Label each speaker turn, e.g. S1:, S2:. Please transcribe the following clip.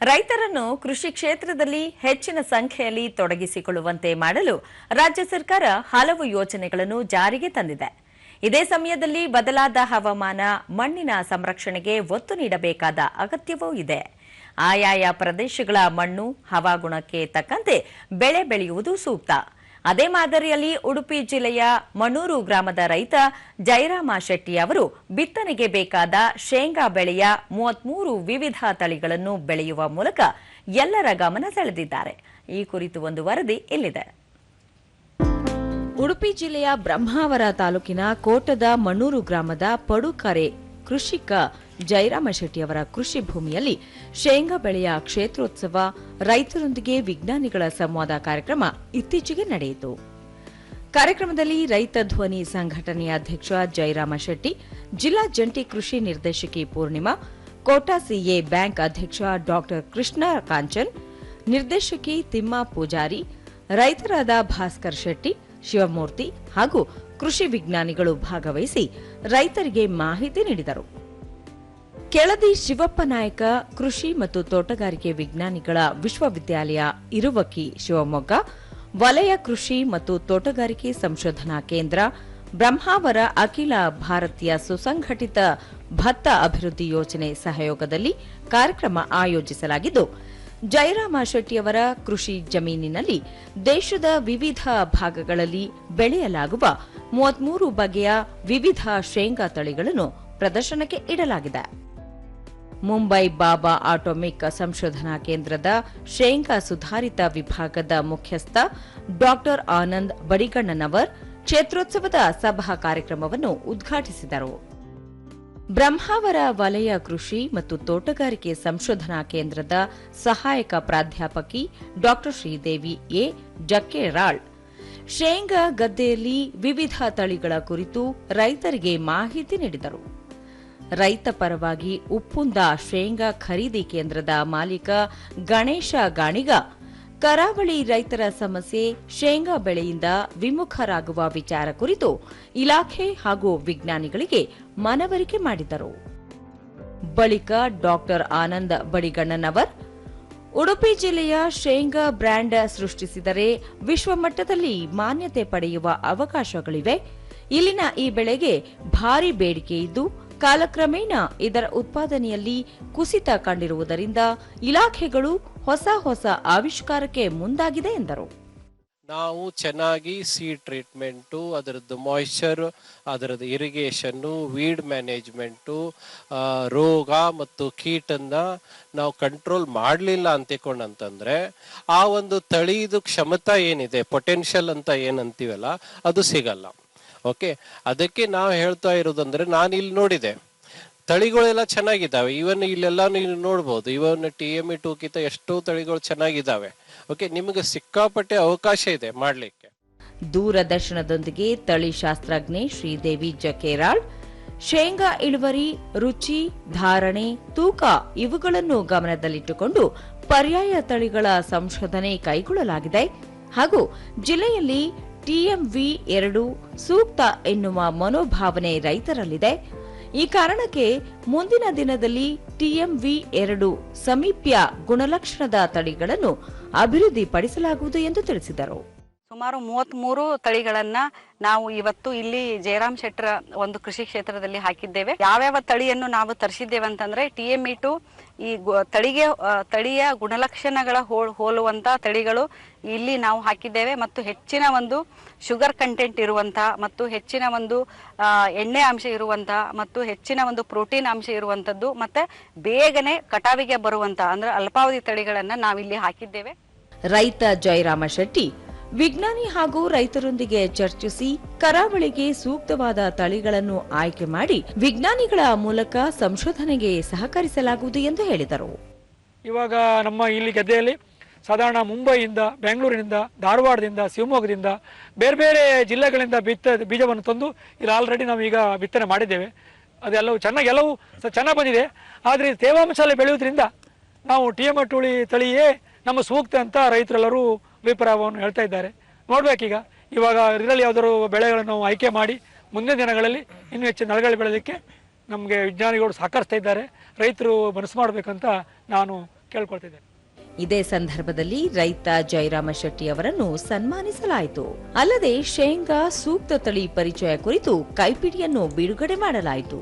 S1: ರೈತರನ್ನು ಕೃಷಿ ಕ್ಷೇತ್ರದಲ್ಲಿ ಹೆಚ್ಚಿನ ಸಂಖ್ಯೆಯಲ್ಲಿ ತೊಡಗಿಸಿಕೊಳ್ಳುವಂತೆ ಮಾಡಲು ರಾಜ್ಯ ಸರ್ಕಾರ ಹಲವು ಯೋಜನೆಗಳನ್ನು ಜಾರಿಗೆ ತಂದಿದೆ. ಇದೇ ಸಮಯದಲ್ಲಿ ಬದಲಾದ ಹವಾಮಾನ, ಮಣ್ಣಿನ ಸಂರಕ್ಷಣೆಗೆ ಒತ್ತು ನೀಡಬೇಕಾದ ಅಗತ್ಯವೂ ಇದೆ. ಆಯಾಯ ಪ್ರದೇಶಗಳ ಮಣ್ಣು, ಹವಾಗುಣಕ್ಕೆ ತಕ್ಕಂತೆ ಬೆಳೆ ಬೆಳೆಯುವುದು ಸೂಕ್ತ. ಅದೇ ಮಾದರಿಯಲ್ಲಿ ಉಡುಪಿ ಜಿಲ್ಲೆಯ ಮಣೂರು ಗ್ರಾಮದ ರೈತ ಜಯರಾಮ ಶೆಟ್ಟಿ ಅವರು ಬಿತ್ತನೆಗೆ ಬೇಕಾದ ಶೇಂಗಾ ಬೆಳೆಯ 33 ವಿವಿಧ ತಳಿಗಳನ್ನು ಬೆಳೆಯುವ ಮೂಲಕ ಎಲ್ಲರ ಗಮನ ಸೆಳೆದಿದ್ದಾರೆ. ಈ ಕುರಿತು ಒಂದು ವರದಿ ಇಲ್ಲಿದೆ.
S2: ಉಡುಪಿ ಜಿಲ್ಲೆಯ ಬ್ರಹ್ಮಾವರ ತಾಲೂಕಿನ ಕೋಟದ ಮಣೂರು ಗ್ರಾಮದ ಪಡುಕರೆ ಕೃಷಿಕ ಜಯರಾಮ ಶೆಟ್ಟಿ ಅವರ ಕೃಷಿ ಭೂಮಿಯಲ್ಲಿ ಶೇಂಗಾ ಬೆಳೆಯ ಕ್ಷೇತ್ರೋತ್ಸವ, ರೈತರೊಂದಿಗೆ ವಿಜ್ಞಾನಿಗಳ ಸಂವಾದ ಕಾರ್ಯಕ್ರಮ ಇತ್ತೀಚೆಗೆ ನಡೆಯಿತು. ಕಾರ್ಯಕ್ರಮದಲ್ಲಿ ರೈತ ಧ್ವನಿ ಸಂಘಟನೆಯ ಅಧ್ಯಕ್ಷ ಜಯರಾಮ ಶೆಟ್ಟಿ, ಜಿಲ್ಲಾ ಜಂಟಿ ಕೃಷಿ ನಿರ್ದೇಶಕಿ ಪೂರ್ಣಿಮಾ, ಕೋಟಾ ಸಿಎ ಬ್ಯಾಂಕ್ ಅಧ್ಯಕ್ಷ ಡಾ ಕೃಷ್ಣ ಕಾಂಚನ್, ನಿರ್ದೇಶಕಿ ತಿಮ್ಮ ಪೂಜಾರಿ, ರೈತರಾದ ಭಾಸ್ಕರ್ ಶೆಟ್ಟಿ, ಶಿವಮೂರ್ತಿ ಹಾಗೂ ಕೃಷಿ ವಿಜ್ಞಾನಿಗಳು ಭಾಗವಹಿಸಿ ರೈತರಿಗೆ ಮಾಹಿತಿ ನೀಡಿದರು. ಕೆಳದಿ ಶಿವಪ್ಪ ನಾಯಕ ಕೃಷಿ ಮತ್ತು ತೋಟಗಾರಿಕೆ ವಿಜ್ಞಾನಿಗಳ ವಿಶ್ವವಿದ್ಯಾಲಯ ಇರುವಕ್ಕಿ ಶಿವಮೊಗ್ಗ, ವಲಯ ಕೃಷಿ ಮತ್ತು ತೋಟಗಾರಿಕೆ ಸಂಶೋಧನಾ ಕೇಂದ್ರ, ಬ್ರಹ್ಮಾವರ ಅಖಿಲ ಭಾರತೀಯ ಸುಸಂಘಟಿತ ಭತ್ತ ಅಭಿವೃದ್ಧಿ ಯೋಜನೆ ಸಹಯೋಗದಲ್ಲಿ ಕಾರ್ಯಕ್ರಮ ಆಯೋಜಿಸಲಾಗಿದ್ದು, ಜಯರಾಮ ಶೆಟ್ಟಿಯವರ ಕೃಷಿ ಜಮೀನಿನಲ್ಲಿ ದೇಶದ ವಿವಿಧ ಭಾಗಗಳಲ್ಲಿ ಬೆಳೆಯಲಾಗುವ 33 ಬಗೆಯ ವಿವಿಧ ಶೇಂಗಾ ತಳಿಗಳನ್ನು ಪ್ರದರ್ಶನಕ್ಕೆ ಇಡಲಾಗಿದೆ. ಮುಂಬೈ ಬಾಬಾ ಆಟೋಮಿಕ್ ಸಂಶೋಧನಾ ಕೇಂದ್ರದ ಶೇಂಗಾ ಸುಧಾರಿತ ವಿಭಾಗದ ಮುಖ್ಯಸ್ಥ ಡಾ ಆನಂದ್ ಬಡಿಗಣ್ಣನವರ್ ಕ್ಷೇತ್ರೋತ್ಸವದ ಸಭಾ ಕಾರ್ಯಕ್ರಮವನ್ನು ಉದ್ಘಾಟಿಸಿದರು. ಬ್ರಹ್ಮಾವರ ವಲಯ ಕೃಷಿ ಮತ್ತು ತೋಟಗಾರಿಕೆ ಸಂಶೋಧನಾ ಕೇಂದ್ರದ ಸಹಾಯಕ ಪ್ರಾಧ್ಯಾಪಕಿ ಡಾ ಶ್ರೀದೇವಿ ಎ ಜಕ್ಕೇರಾಳ್ ಶೇಂಗಾ ಗದ್ದೆಯಲ್ಲಿ ವಿವಿಧ ತಳಿಗಳ ಕುರಿತು ರೈತರಿಗೆ ಮಾಹಿತಿ ನೀಡಿದರು. ರೈತ ಪರವಾಗಿ ಉಪ್ಪುಂದ ಶೇಂಗಾ ಖರೀದಿ ಕೇಂದ್ರದ ಮಾಲೀಕ ಗಣೇಶ ಗಾಣಿಗ ಕರಾವಳಿ ರೈತರ ಸಮಸ್ಯೆ ಶೇಂಗಾ ಬೆಳೆಯಿಂದ ವಿಮುಖರಾಗುವ ವಿಚಾರ ಕುರಿತು ಇಲಾಖೆ ಹಾಗೂ ವಿಜ್ಞಾನಿಗಳಿಗೆ ಮನವರಿಕೆ ಮಾಡಿದರು. ಬಳಿಕ ಡಾ ಆನಂದ್ ಬಡಿಗಣ್ಣನವರ್ ಉಡುಪಿ ಜಿಲ್ಲೆಯ ಶೇಂಗಾ ಬ್ರ್ಯಾಂಡ್ ಸೃಷ್ಟಿಸಿದರೆ ವಿಶ್ವಮಟ್ಟದಲ್ಲಿ ಮಾನ್ಯತೆ ಪಡೆಯುವ ಅವಕಾಶಗಳಿವೆ. ಇಲ್ಲಿನ ಈ ಬೆಳೆಗೆ ಭಾರಿ ಬೇಡಿಕೆ ಇದ್ದು ಕಾಲಕ್ರಮೇಣ ಇದರ ಉತ್ಪಾದನೆಯಲ್ಲಿ ಕುಸಿತ ಕಂಡಿರುವುದರಿಂದ ಇಲಾಖೆಗಳು ಹೊಸ ಆವಿಷ್ಕಾರಕ್ಕೆ ಮುಂದಾಗಿದೆ ಎಂದರು.
S3: ನಾವು ಚೆನ್ನಾಗಿ ಸೀಡ್ ಟ್ರೀಟ್ಮೆಂಟು, ಅದರದ್ದು ಮಾಯಿಶ್ಚರ್, ಅದರದ್ದು ಇರಿಗೇಷನ್ನು, ವೀಡ್ ಮ್ಯಾನೇಜ್ಮೆಂಟು, ರೋಗ ಮತ್ತು ಕೀಟನ್ನ ನಾವು ಕಂಟ್ರೋಲ್ ಮಾಡಲಿಲ್ಲ ಅಂತಕೊಂಡಂತಂದ್ರೆ ಆ ಒಂದು ತಳಿದು ಕ್ಷಮತಾ ಏನಿದೆ, ಪೊಟೆನ್ಷಿಯಲ್ ಅಂತ ಏನಂತೀವಲ್ಲ, ಅದು ಸಿಗಲ್ಲ. ಓಕೆ, ಅದಕ್ಕೆ ನಾವು ಹೇಳ್ತಾ ಇರೋದಂದ್ರೆ, ನಾನು ಇಲ್ಲಿ ನೋಡಿದೆ ತಳಿಗಳೆಲ್ಲ ಚೆನ್ನಾಗಿದ್ದಾವೆ. ಇವನ್ ಇಲ್ಲೆಲ್ಲ ನೀವು ನೋಡ್ಬೋದು, ಇವನ್ TME2 ಕಿಂತ ಎಷ್ಟೋ ತಳಿಗಳು ಚೆನ್ನಾಗಿದ್ದಾವೆ. ಓಕೆ, ನಿಮಗೆ ಸಿಕ್ಕಾಪಟ್ಟೆ ಅವಕಾಶ ಇದೆ ಮಾಡಲಿಕ್ಕೆ.
S2: ದೂರದರ್ಶನದೊಂದಿಗೆ ತಳಿ ಶಾಸ್ತ್ರಜ್ಞೆ ಶ್ರೀದೇವಿ ಜಕೇರಾಳ್ ಶೇಂಗಾ ಇಳುವರಿ, ರುಚಿ, ಧಾರಣೆ, ತೂಕ ಇವುಗಳನ್ನು ಗಮನದಲ್ಲಿಟ್ಟುಕೊಂಡು ಪರ್ಯಾಯ ತಳಿಗಳ ಸಂಶೋಧನೆ ಕೈಗೊಳ್ಳಲಾಗಿದೆ ಹಾಗೂ ಜಿಲ್ಲೆಯಲ್ಲಿ TMV2 ಸೂಕ್ತ ಎನ್ನುವ ಮನೋಭಾವನೆ ರೈತರಲ್ಲಿದೆ. ಈ ಕಾರಣಕ್ಕೆ ಮುಂದಿನ ದಿನದಲ್ಲಿ TMV2 ಸಮೀಪ್ಯ ಗುಣಲಕ್ಷಣದ ತಳಿಗಳನ್ನು ಅಭಿವೃದ್ಧಿಪಡಿಸಲಾಗುವುದು ಎಂದು ತಿಳಿಸಿದರು.
S4: ಸುಮಾರು 33 ತಳಿಗಳನ್ನ ನಾವು ಇವತ್ತು ಇಲ್ಲಿ ಜಯರಾಮ್ ಶೆಟ್ಟರ ಒಂದು ಕೃಷಿ ಕ್ಷೇತ್ರದಲ್ಲಿ ಹಾಕಿದ್ದೇವೆ. ಯಾವ್ಯಾವ ತಳಿಯನ್ನು ನಾವು ತರಿಸಿದ್ದೇವೆ ಅಂತಂದ್ರೆ TME2 ಈ ತಳಿಯ ಗುಣಲಕ್ಷಣಗಳ ಹೋಲುವಂತ ತಳಿಗಳು ಇಲ್ಲಿ ನಾವು ಹಾಕಿದ್ದೇವೆ ಮತ್ತು ಹೆಚ್ಚಿನ ಒಂದು ಶುಗರ್ ಕಂಟೆಂಟ್ ಇರುವಂತಹ ಮತ್ತು ಹೆಚ್ಚಿನ ಒಂದು ಎಣ್ಣೆ ಅಂಶ ಇರುವಂತಹ ಮತ್ತು ಹೆಚ್ಚಿನ ಒಂದು ಪ್ರೋಟೀನ್ ಅಂಶ ಇರುವಂತದ್ದು ಮತ್ತೆ ಬೇಗನೆ ಕಟಾವಿಗೆ ಬರುವಂತಹ ಅಂದ್ರೆ ಅಲ್ಪಾವಧಿ ತಳಿಗಳನ್ನ ನಾವಿಲ್ಲಿ ಹಾಕಿದ್ದೇವೆ.
S2: ರೈತ ಜಯರಾಮ ಶೆಟ್ಟಿ ವಿಜ್ಞಾನಿ ಹಾಗೂ ರೈತರೊಂದಿಗೆ ಚರ್ಚಿಸಿ ಕರಾವಳಿಗೆ ಸೂಕ್ತವಾದ ತಳಿಗಳನ್ನು ಆಯ್ಕೆ ಮಾಡಿ ವಿಜ್ಞಾನಿಗಳ ಮೂಲಕ ಸಂಶೋಧನೆಗೆ ಸಹಕರಿಸಲಾಗುವುದು ಎಂದು ಹೇಳಿದರು.
S5: ಇವಾಗ ನಮ್ಮ ಇಲ್ಲಿ ಗದ್ದೆಯಲ್ಲಿ ಸಾಧಾರಣ ಮುಂಬೈಯಿಂದ, ಬೆಂಗಳೂರಿನಿಂದ, ಧಾರವಾಡದಿಂದ, ಶಿವಮೊಗ್ಗದಿಂದ ಬೇರೆ ಬೇರೆ ಜಿಲ್ಲೆಗಳಿಂದ ಬೀಜವನ್ನು ತಂದು ಇಲ್ಲಿ ಆಲ್ರೆಡಿ ನಾವೀಗ ಬಿತ್ತನೆ ಮಾಡಿದ್ದೇವೆ. ಅದೆಲ್ಲವೂ ಚೆನ್ನಾಗಿ ಬಂದಿದೆ. ಆದರೆ ತೇವಾಂಶ ಬೆಳೆಯುವುದರಿಂದ ನಾವು TME2 ತಳಿಯೇ ನಮ್ಮ ಸೂಕ್ತ ಅಂತ ರೈತರೆಲ್ಲರೂ ಅಭಿಪ್ರಾಯವನ್ನು ಹೇಳ್ತಾ ಇದ್ದಾರೆ. ನೋಡ್ಬೇಕೀಗ ಇವಾಗ ಇದರಲ್ಲಿ ಯಾವ್ದಾದ್ರು ಬೆಳೆಗಳನ್ನು ನಾವು ಆಯ್ಕೆ ಮಾಡಿ ಮುಂದಿನ ದಿನಗಳಲ್ಲಿ ಇನ್ನೂ ಹೆಚ್ಚಿನ ನೆಲಗಳು ಬೆಳೆಯಲಿಕ್ಕೆ ನಮಗೆ ವಿಜ್ಞಾನಿಗಳು ಸಹಕರಿಸ್ತಾ ಇದ್ದಾರೆ. ರೈತರು ಮನಸ್ಸು ಮಾಡಬೇಕಂತ ನಾನು ಕೇಳ್ಕೊಳ್ತಿದ್ದೇನೆ.
S2: ಇದೇ ಸಂದರ್ಭದಲ್ಲಿ ರೈತ ಜಯರಾಮ ಶೆಟ್ಟಿ ಅವರನ್ನು ಸನ್ಮಾನಿಸಲಾಯಿತು. ಅಲ್ಲದೆ ಶೇಂಗಾ ಸೂಕ್ತ ತಳಿ ಪರಿಚಯ ಕುರಿತು ಕೈಪಿಡಿಯನ್ನು ಬಿಡುಗಡೆ ಮಾಡಲಾಯಿತು.